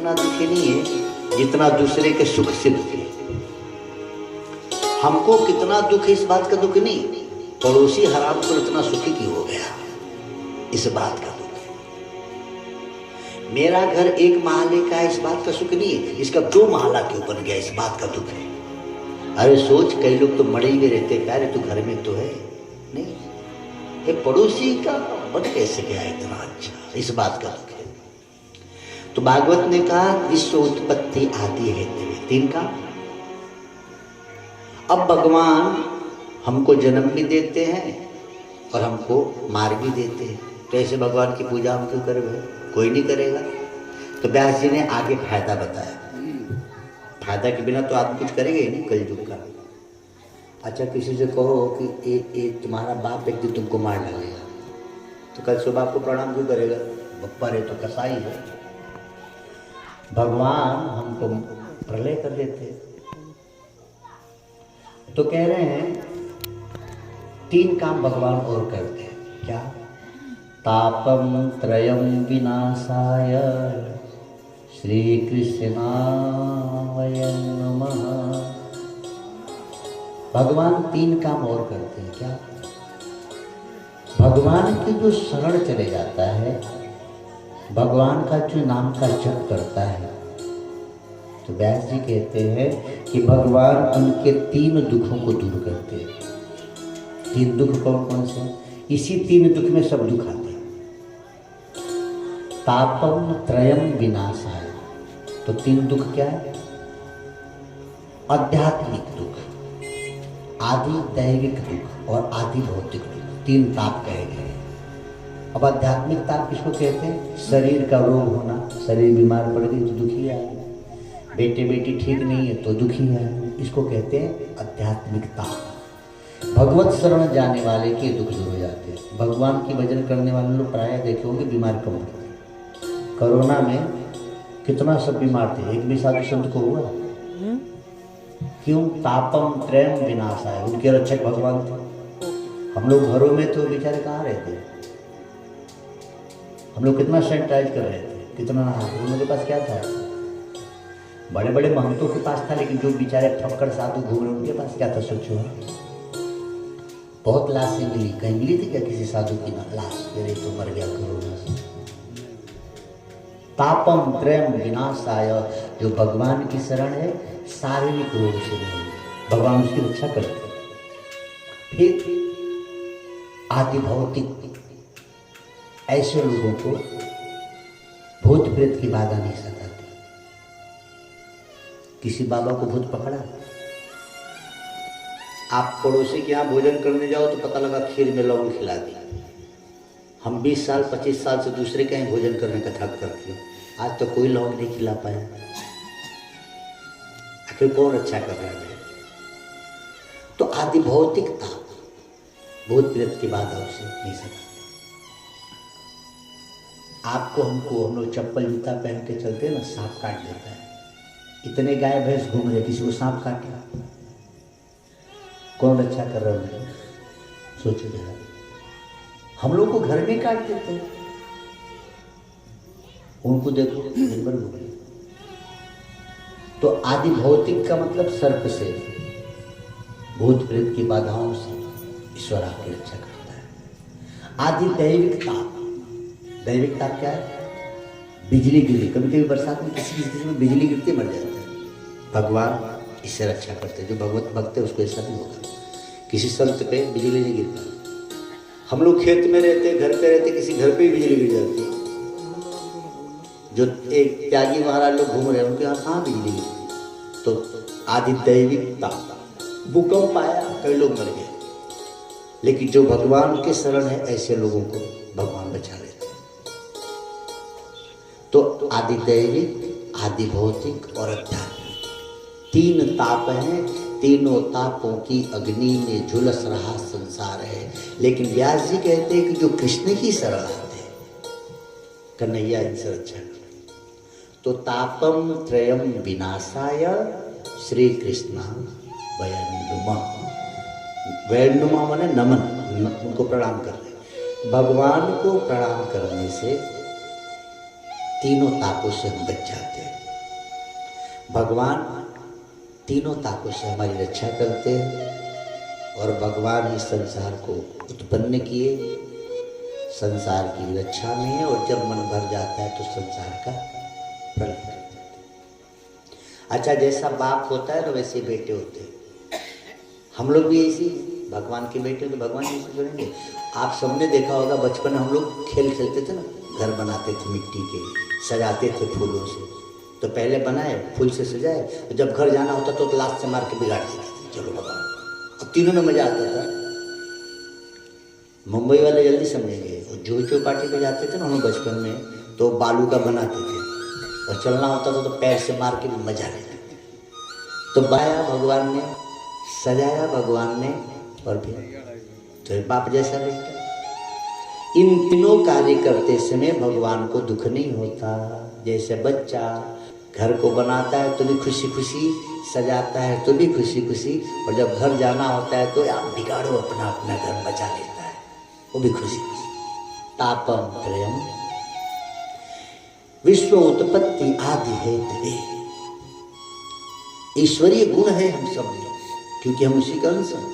इतना दुखी नहीं है जितना दूसरे के सुख से दुखी है। हमको कितना दुख है इस बात का दुख नहीं, पड़ोसी हराम को इतना सुखी क्यों हो गया इस बात का दुख है। मेरा घर एक महले का है इस बात का सुख नहीं है, इसका 2 महला क्यों बन गया इस बात का दुख है। अरे सोच, कई लोग तो मरे ही रहते, क्या रे तू घर में तो है नहीं, ये पड़ोसी का बन कैसे गया इतना अच्छा, इस बात का दुख है। तो भागवत ने कहा विश्व उत्पत्ति आदि है 3 का। अब भगवान हमको जन्म भी देते हैं और हमको मार भी देते हैं, तो ऐसे भगवान की पूजा हम क्यों करेंगे, कोई नहीं करेगा। तो व्यास जी ने आगे फायदा बताया, फायदा के बिना तो आदमी कुछ करेगा ही नहीं कलयुग का। अच्छा किसी से कहो कि ये तुम्हारा बाप एक दिन तुमको मार डालेगा, तो कल सुबह आपको प्रणाम क्यों करेगा, बप्पा रे तो कसाई है। भगवान हमको प्रलय कर देते, तो कह रहे हैं 3 काम भगवान और करते हैं। क्या? तापम त्रयम विनाशाय श्री कृष्णाय नमः। भगवान 3 काम और करते हैं। क्या? भगवान की जो शरण चले जाता है, भगवान का जो नाम का जप करता है, तो व्यास जी कहते हैं कि भगवान उनके 3 दुखों को दूर करते हैं। 3 दुख कौन कौन से? इसी 3 दुख में सब दुख आते हैं। तापम त्रयम विनाशाय, तो 3 दुख क्या है? आध्यात्मिक दुख, आदि दैविक दुख और आदि भौतिक दुख, 3 ताप कहे गए। अब आध्यात्मिक ताप किसको कहते हैं? शरीर का रोग होना, शरीर बीमार पड़ गई तो दुखी है, बेटे बेटी ठीक नहीं है तो दुखी है, इसको कहते हैं आध्यात्मिक ताप। भगवत शरण जाने वाले के दुख दूर हो जाते हैं। भगवान की भजन करने वाले लोग प्रायः देखे होंगे बीमार कम पड़ते। कोरोना में कितना सब बीमार थे, एक भी साधु संत को हुआ? क्यों? तापम त्रयम विनाशाय, उनके रक्षक भगवान थे। हम लोग घरों में तो बेचारे कहाँ रहते, हम लोग कितना सैनिटाइज कर रहे थे, कितना नहाते। उनके पास क्या था? बड़े बड़े महंतों के पास था, लेकिन जो बेचारे फक्कड़ साधु घूम रहे उनके पास क्या था? सोचो, बहुत लाशें मिली, कहीं मिली थी क्या किसी साधु की लाश? मेरे तो मर गया कोरोना से। तापम त्रयम विनाशाय, जो भगवान की शरण है शारीरिक रोग से नहीं, भगवान उसकी रक्षा करते। फिर आदि भौतिक, ऐसे लोगों को भूत प्रेत की बाधा नहीं सताती। किसी बाबा को भूत पकड़ा, आप पड़ोसी के यहाँ भोजन करने जाओ तो पता लगा खीर में लौंग खिला दी। हम 20 साल 25 साल से दूसरे के यहाँ भोजन करने का थक करते हैं, आज तो कोई लौंग नहीं खिला पाया। आखिर कौन अच्छा कर रहा है? तो आदि भौतिकता, भूत प्रेत की बाधा उसे नहीं सताती। आपको हमको, हम लोग चप्पल जूता पहन के चलते हैं ना, सांप काट देता है। इतने गाय भैंस घूम रहे, किसी को सांप काटा, कौन रक्षा कर रहा है? सोचो जरा, हम लोग को घर में काट देते हैं, उनको देखो दिन भर घूम रहे। तो आदि भौतिक का मतलब सर्प से, भूत प्रेत की बाधाओं से ईश्वर आपकी रक्षा करता है। आदि दैविक ताप, दैविक ताप क्या है? बिजली गिरी, कभी कभी बरसात में किसी में बिजली गिरती मर जाता है, भगवान इससे रक्षा करते हैं। जो भगवत भक्त है उसको ऐसा नहीं होगा, किसी संत पे बिजली नहीं गिरती। हम लोग खेत में रहते, घर पे रहते, किसी घर पे ही बिजली गिर जाती है। जो एक त्यागी महाराज लोग घूम रहे हैं उनके यहाँ कहाँ बिजली गिरती? तो आदि दैविक ताप, भूकंप आया, कई लोग मर गए। लेकिन जो भगवान के शरण है ऐसे लोगों को भगवान बचा लेते हैं। तो आदि दैविक, आदि भौतिक और आध्यात्मिक, 3 ताप हैं। तीनों तापों की अग्नि में झुलस रहा संसार है। लेकिन व्यास जी कहते हैं कि जो कृष्ण की शरण आते हैं, कन्हैया इनसे रक्षा कर। तो तापम त्रयम विनाशाय श्री कृष्ण वयनुमा, वयनुमा माने नमन, उनको प्रणाम कर रहे। भगवान को प्रणाम करने से तीनों तापों से हम बच जाते हैं। भगवान तीनों ताकों से हमारी रक्षा करते हैं और भगवान इस संसार को उत्पन्न किए, संसार की रक्षा में है और जब मन भर जाता है तो संसार का प्रलय कर देते हैं। अच्छा, जैसा बाप होता है ना वैसे बेटे होते हैं। हम लोग भी ऐसी भगवान के बेटे तो भगवान जैसे करेंगे। आप सबने देखा होगा बचपन में हम लोग खेल खेलते थे ना, घर बनाते थे मिट्टी के, सजाते थे फूलों से। तो पहले बनाए, फूल से सजाए, और जब घर जाना होता तो लात से मार के बिगाड़ देते थे, चलो भगवान। अब तीनों में मजा आता था। मुंबई वाले जल्दी समझेंगे, और जो चौपाटी पे जाते थे ना हम बचपन में, तो बालू का बनाते थे और चलना होता था तो पैर से मार के भी मजा लेते थे। तो बनाया भगवान ने, सजाया भगवान ने, और फिर बाप जैसा बेटा। इन तीनों कार्य करते समय भगवान को दुख नहीं होता। जैसे बच्चा घर को बनाता है तो भी खुशी खुशी, सजाता है तो भी खुशी खुशी, और जब घर जाना होता है तो आप बिगाड़ो अपना अपना घर बचा लेता है, वो भी खुशी खुशी। तापम त्रयम विश्व उत्पत्ति आदि है त्रिवे। ईश्वरीय गुण है हम सब में, क्योंकि हम उसी का अंश हैं,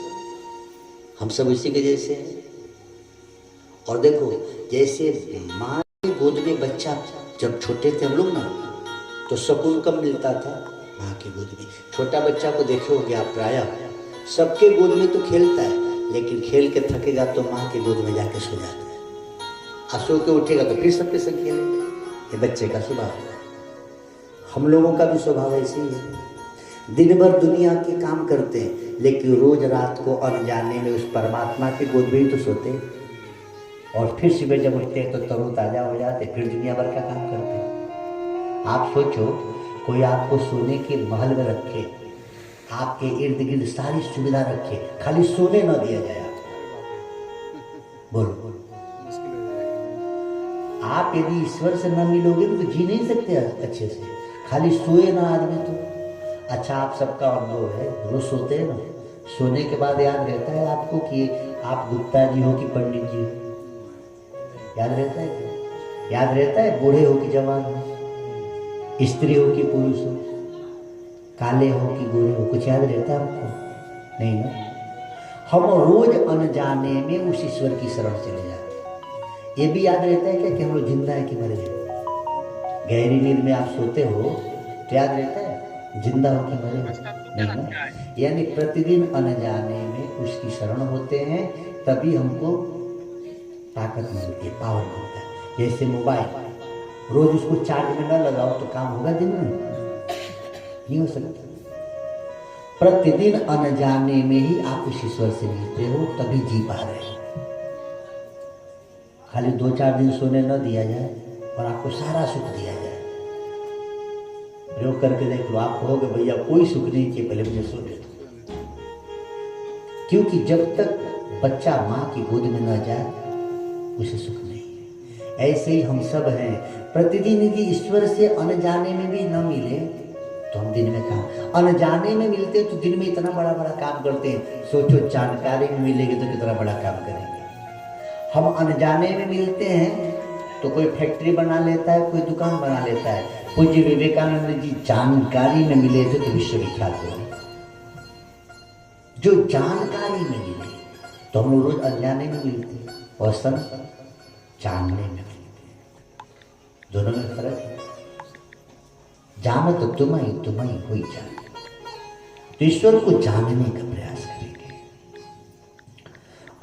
हम सब उसी के जैसे हैं। और देखो, जैसे माँ की गोद में बच्चा जब छोटे थे हम लोग ना, तो सुकून कब मिलता था? माँ की गोद में। छोटा बच्चा को देखे होंगे आप, प्रायः सबके गोद में तो खेलता है, लेकिन खेल के थकेगा तो माँ की गोद में जाके सो जाता है। सो के उठेगा तो फिर सबके संग खेलेगा। ये बच्चे का स्वभाव है। हम लोगों का भी स्वभाव ऐसे ही है। दिन भर दुनिया के काम करते हैं, लेकिन रोज रात को अनजाने में उस परमात्मा की गोद में ही तो सोते हैं, और फिर सुबह जब उठते हैं तो तरोताजा हो जाते, फिर दुनिया भर का काम करते हैं। आप सोचो, कोई आपको सोने के महल में रखे, आपके इर्द गिर्द सारी सुविधा रखे, खाली सोने न दिया जाए आपको, बोलो आप यदि ईश्वर से न मिलोगे तो जी नहीं सकते अच्छे से। खाली सोए ना आदमी तो। अच्छा, आप सबका अनुभव है, रोज सोते हैं ना, सोने के बाद याद रहता है आपको कि आप गुप्ता जी हो कि पंडित जी हो? याद रहता है क्या? याद रहता है? बूढ़े हो कि जवान हो, स्त्री हो कि पुरुष हो, काले हो कि गोरे हो, कुछ याद रहता है आपको? नहीं ना। हम रोज अनजाने में उस ईश्वर की शरण चले जाते हैं। ये भी याद रहता है क्या कि हम लोग जिंदा है कि मरे हैं? गहरी नींद में आप सोते हो तो याद रहता है जिंदा हो कि मरे? नहीं ना। यानी प्रतिदिन अनजाने में उसकी शरण होते हैं, तभी हमको ताकत मिलती है, पावर मिलता है। जैसे मोबाइल, रोज उसको चार्ज में न लगाओ तो काम होगा दिन में? नहीं हो सकता। प्रतिदिन अनजाने में ही आप उस ईश्वर से मिलते हो, तभी जी पा रहे हो। खाली 2-4 दिन सोने न दिया जाए और आपको सारा सुख दिया जाए। प्रयोग करके देख लो, आप कहोगे भैया कोई सुख नहीं चाहिए, पहले मुझे सोने दो। क्योंकि जब तक बच्चा माँ की गोद में न जाए उसे सुख नहीं है। ऐसे ही हम सब हैं। प्रतिदिन यदि ईश्वर से अनजाने में भी न मिले तो हम दिन में काम, अनजाने में मिलते तो दिन में इतना बड़ा बड़ा काम करते हैं। सोचो, जानकारी में मिलेगी तो कितना बड़ा काम करेंगे। हम अनजाने में मिलते हैं तो कोई फैक्ट्री बना लेता है, कोई दुकान बना लेता है। पूज्य विवेकानंद जी जानकारी में मिले थे तो विश्वविख्यात हुए। जो जानकारी में मिले तो हम लोग रोज अनजाने में मिलते हैं, और संत जानने में मिलते हैं। दोनों में फर्क है। जानत तुम्हें कोई जाने, तो ईश्वर को जानने का प्रयास करेंगे।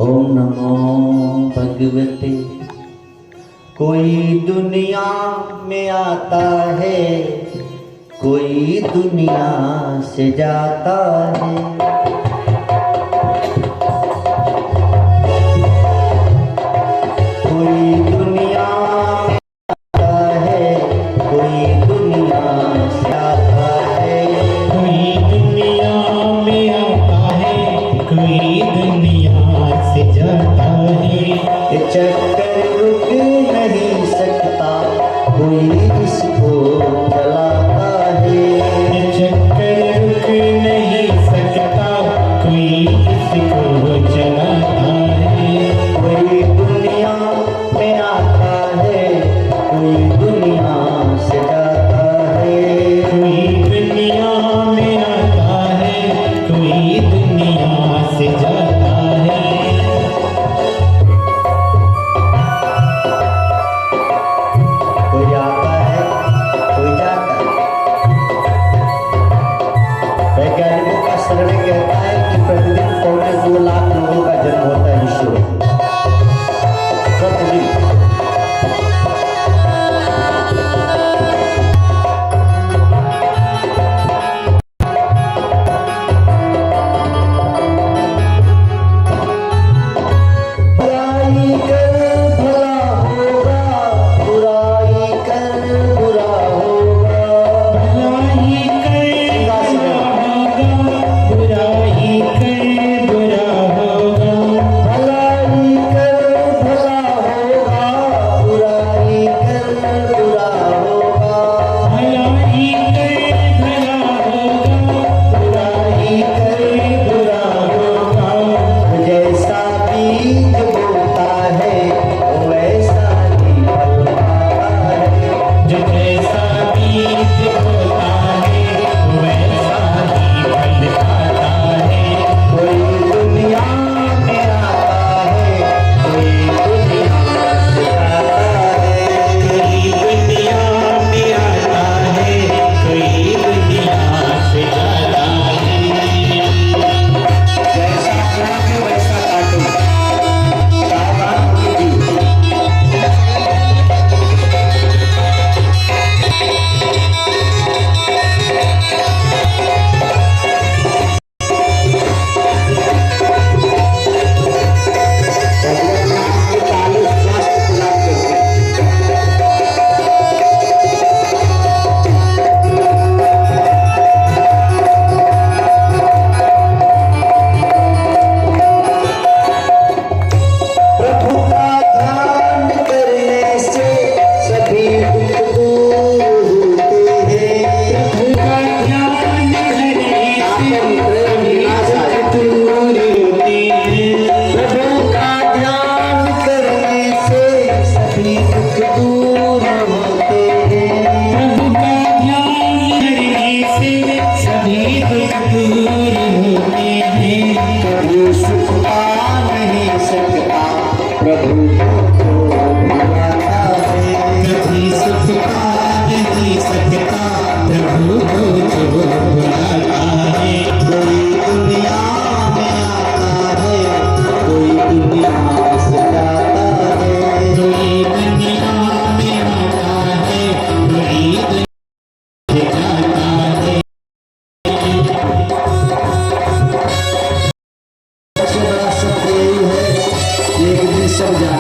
ओम नमो भगवते। कोई दुनिया में आता है, कोई दुनिया से जाता है। कोई दुनिया में आता है, कोई दुनिया से आता है। कोई दुनिया में आता है, कोई दुनिया से जाता है। ये चक्कर रुक नहीं सकता, कोई इसको चलाता है। ये चक्कर रुक नहीं सकता, प्रभु को जो बुलाता है। कोई दुनिया में आता है, कोई दुनिया से जाता है। कोई दुनिया में आता है, कोई दुनिया से जाता है। सबसे बड़ा सत्य यही है कि एक दिन सब जाएंगे।